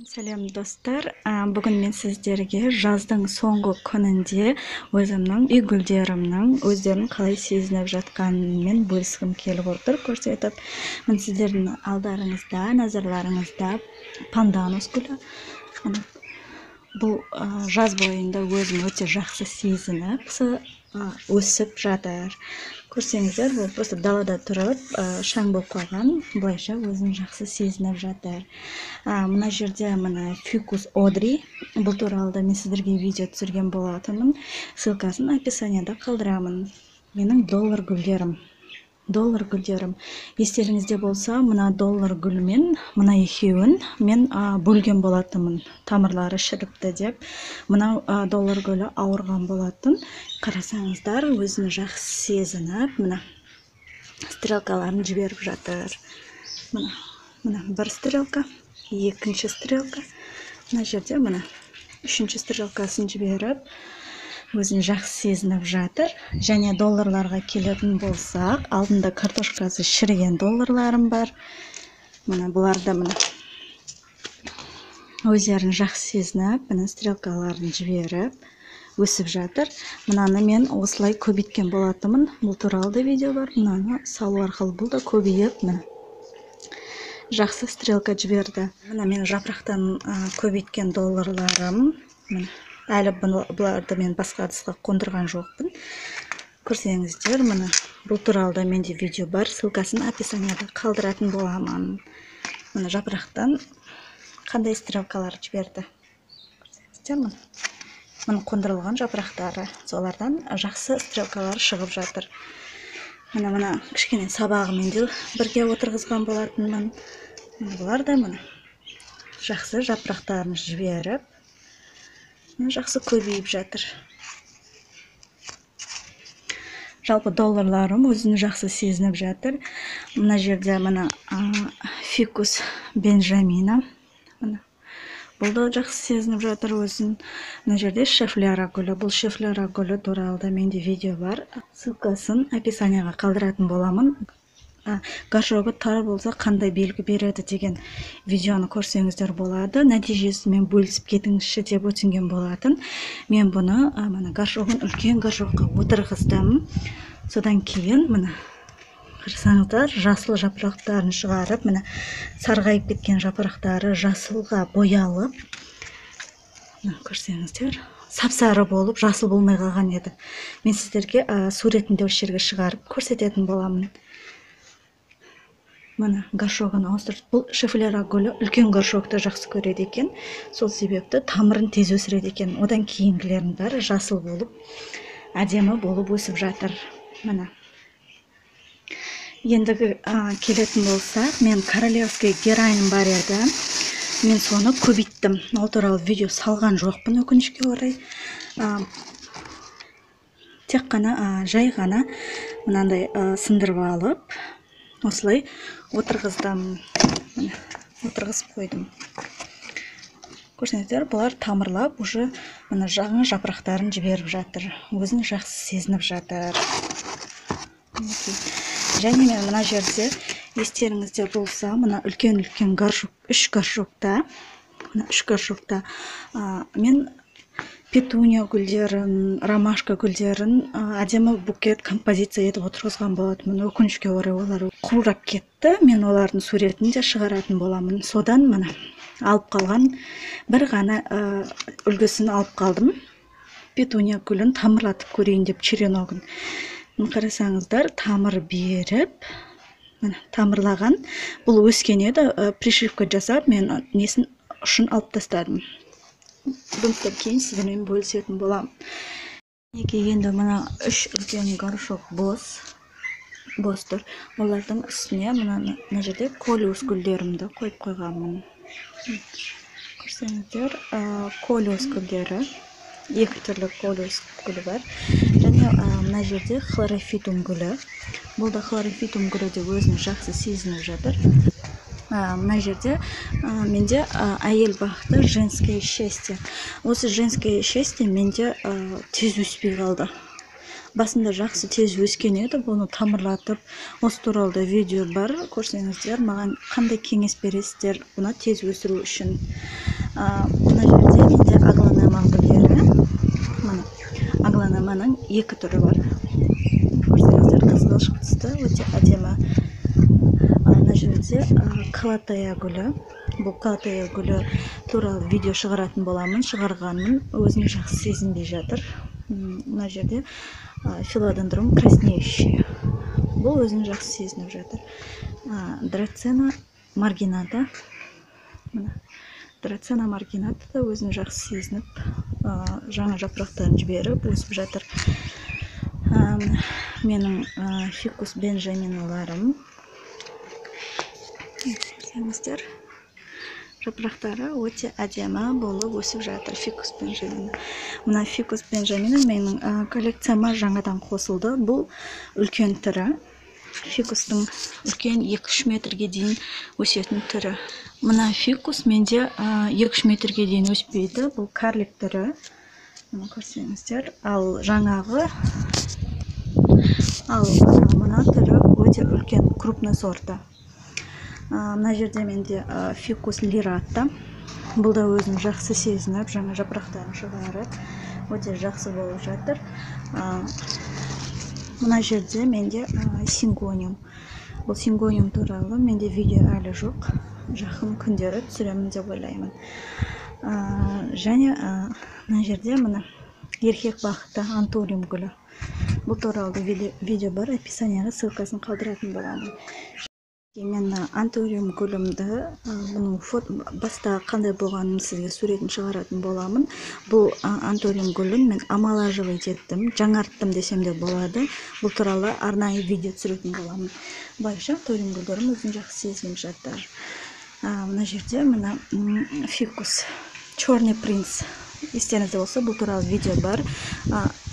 Сәлем достар, бүгін мен сіздерге жаздың соңғы күнінде өзімнің үй гүлдерімнің өздерін қалай сезініп жатқанымен бөліскім келіп отыр, көрсетіп. Мен сіздердің алдарыңызда, назарларыңызда панданус гүлі. Бұл жаз бойында өзім өте жақсы сезініп, өсіп жатыр. Көрсеңіздер, бұл просто далада тұрып, шаң болып қалған, бұлайша өзін жақсы сезініп жатыр. Мына жерде мына фикус одри, бұл туралы да мен сіздерге видео түсірген болатынмын. Ссылкасын описанияда қалдырамын. Менің доллар гүлдерім. Естеріңізде болса, мына доллар гүлмен мына екеуін мен бөлген болатынмын. Тамырлары шіріпті деп. Мына доллар гүлі ауырған болатын. Қарасаңыздар, өзін жақсы сезініп, мына стрелкаларын жіберіп жатыр. Мына бір стрелка, екінші стрелка. Мына жерде мына үшінші стрелкасын жіберіп, өзін жақсы сезініп жатыр. Және долларларға келетін болсақ, алдында картошкасы шіріген долларларым бар. Мына бұларда мына өздерін жақсы сезініп, мына стрелкаларын жіберіп өсіп жатыр. Мынаны мен осылай көбейткен болатынмын. Бұл туралы да видео бар. Мынаны салу арқылы бұл да көбейіп, мына жақсы стрелка жіберді. Мына мен жапырақтан көбейткен долларларым. Әлі бұларды мен басқа ыдысқа қондырған жоқпын. Көрсеңіздер, мына бұл туралы да менде видео бар. Ссылкасын описанияда қалдыратын боламын. Мына жапырақтан қандай стрелкалар жіберді. Көрсеңіздер, мына қондырылған жапырақтары. Солардан жақсы стрелкалар шығып жатыр. Мына кішкене сабағымен де бірге отырғызған болатынмын. Бұлар да мына жақсы жапырақтарын жіберіп, жақсы көбейіп жатыр. Жалпы долларларым өзін жақсы сезініп жатыр. Мына жерде мына фикус бенджамина. Бұл да жақсы сезініп жатыр өзін. Мына жерде шефляра гүлі. Бұл шефляра гүлі туралы да менде видео бар. Ссылкасын описанияға қалдыратын боламын. Горшогы тар болса қандай белгі береді деген видеоны көрсеңіздер болады. Нәтижесімен бөлісіп кетіңізші деп өтінген болатын. Мен бұны горшогын үлкен горшокқа отырғыздым. Содан кейін мына қарасаңыздар, жасыл жапырақтарын шығарып, мына сарғайып кеткен жапырақтары жасылға боялып, көрсеңіздер, сап-сары болып, жасыл болмай қалған еді. Мен сіздерге суретінде осы жерге шығарып көрсететін боламын. Мына горшогын ауыстырып, бұл шефляра гүлі үлкен горшокты жақсы көреді екен. Сол себепті тамырын тез өсіреді екен. Одан кейінгілердің бәрі жасыл болып, әдемі болып өсіп жатыр. Мына ендігі келетін болсақ, мен королевский герань бар еді. Мен соны көбейттім. Ол туралы видео салған жоқпын, өкінішке орай. Тек қана жай ғана мынандай сындырып алып, осылай отырғыздым. Отырғызып қойдым. Көрсеңіздер, бұлар тамырлап, уже мына жаңа жапырақтарын жіберіп жатыр. Өзін жақсы сезініп жатыр. Және мен мына жерде естеріңізде болса, мына үлкен горшок, 3 горшокта, мен петуния гүлдерін, ромашка гүлдерін әдемі букет композиция етіп отырғызған болатынмын. Өкінішке орай олар қурап кетті. Мен олардың суретін де шығаратын боламын. Содан мына алып қалған бір ғана үлгісін алып қалдым. Петуния гүлін тамырлатып көрейін деп череногын. Қарасаңыздар, тамыр беріп, тамырлаған. Бұл өскен еді, пришивка жасап, мен несін ұшын алып тастадым. Бұныстан кейін сіздермен бөлісетін болам. Енді мына 3 үлкен горшок бос тұр. Олардың үстіне мына жерде колиус гүлдерімді қойып қойғанмын. Көрсеңіздер, колиус гүлдері, 2 түрлі колиус гүлі бар. Және мына жерде хлорофитум гүлі. Бұл да хлорофитум гүлі де өзін жақсы сезініп жатыр. Мына жерде менде әйел бақыты женское счастье. Осы женское счастье менде тез өспей қалды. басында жақсы тез өскен еді, бұны тамырлатып, осы туралы да видео бар, көрсеңіздер. Маған қандай кеңес бересіздер бұны тез өсіру үшін? Мына жерде менде аглонема гүлдері. Мына аглонеманың екі түрі бар. Көрсеңіздер, қызғылт түсті, өте әдемі. Мына жерде калатая гүлі. Бұл калатая гүлі туралы видео шығаратын боламын, шығарғанмын, өзін жақсы сезінбей жатыр. Мына жерде филодендрум краснеющий. Бұл өзін жақсы сезініп жатыр. Драцена маргината. Драцена маргината да өзін жақсы сезініп, жаңа жапырақтарын жіберіп өсіп жатыр. Менің фикус бенджаминаларым. Көрсеңіздер, жапырақтары өте әдемі болып өсіп жатыр. Фикус бенджамина. Мына фикус бенджамина менің коллекцияма жаңадан қосылды. Бұл үлкен түрі. Фикустың үлкен 2-3 метрге дейін өсетін түрі. Мына фикус менде 2-3 метрге дейін өспейді. Бұл карлик түрі. Мына көрсеңіздер. Ал жаңағы, мына түрі өте үлкен, крупный сорты. Мына жерде менде фикус лирата. Бұл да өзін жақсы сезініп, жаңа жапырақтарын шығарып, өте жақсы болып жатыр. Мына жерде менде сингониум. Бұл сингониум туралы менде видео әлі жоқ. Жақын күндері түсіремін деп ойлаймын. Және мына жерде мына еркек бақыты антуриум гүлі. Бұл туралы видео бар, описанияға ссылкасын қалдыратын боламын. Мен антуриум гүлімді, бұның баста қандай болғанын сізге суретін шығаратын боламын. Бұл антуриум гүлін мен омолаживать еттім, жаңарттым десем де болады. Бұл туралы арнайы видео түсіретін боламын. Былайша антуриум гүлдерім өзін жақсы сезініп жатыр. Мына жерде мына фикус черный принц. Естеріңізде болса, бұл туралы видео бар.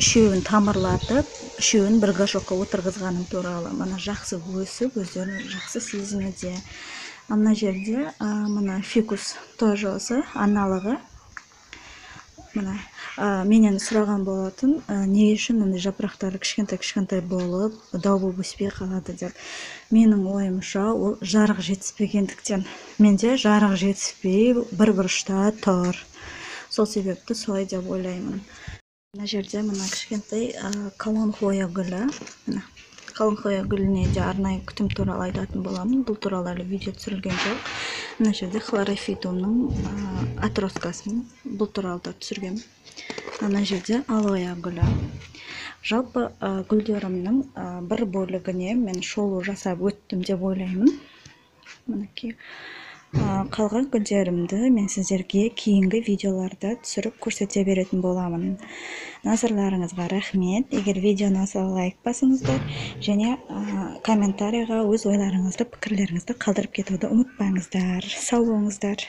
Үшеуін тамырлатып, үшеуін бір горшокқа отырғызғаным туралы. Мына жақсы өсіп, өздерін жақсы сезінуде. Мына жерде мына фикус тоже осы аналығы. Мына менен сұраған болатын, не үшін жапырақтары кішкентай болып, дау болып өспей қалады деп. Менің ойымша, ол жарық жетіспегендіктен. Менде жарық жетіспей, бір бұрышта тұр. Сол себепті солай деп ойлаймын. Мына жерде мына кішкентай калонхоя гүлі. Калонхоя гүліне де арнайы күтім туралы айтатын боламын. Бұл туралы әлі видео түсірілген жоқ. Мына жерде хлорофитумның атроскасын бұл туралы да түсіргем. Мына жерде алоэ гүлі. Жалпы гүлдерімнің бір бөлігіне мен шолу жасап өттім деп ойлаймын. Мінекей. Қалған гүлдерімді мен сіздерге кейінгі видеоларда түсіріп көрсете беретін боламын. Назарларыңызға рахмет. Егер видеоны лайк басыңыздар және комментарийға өз ойларыңызды, пікірлеріңізді қалдырып кетуді ұмытпаңыздар. Сау болыңыздар.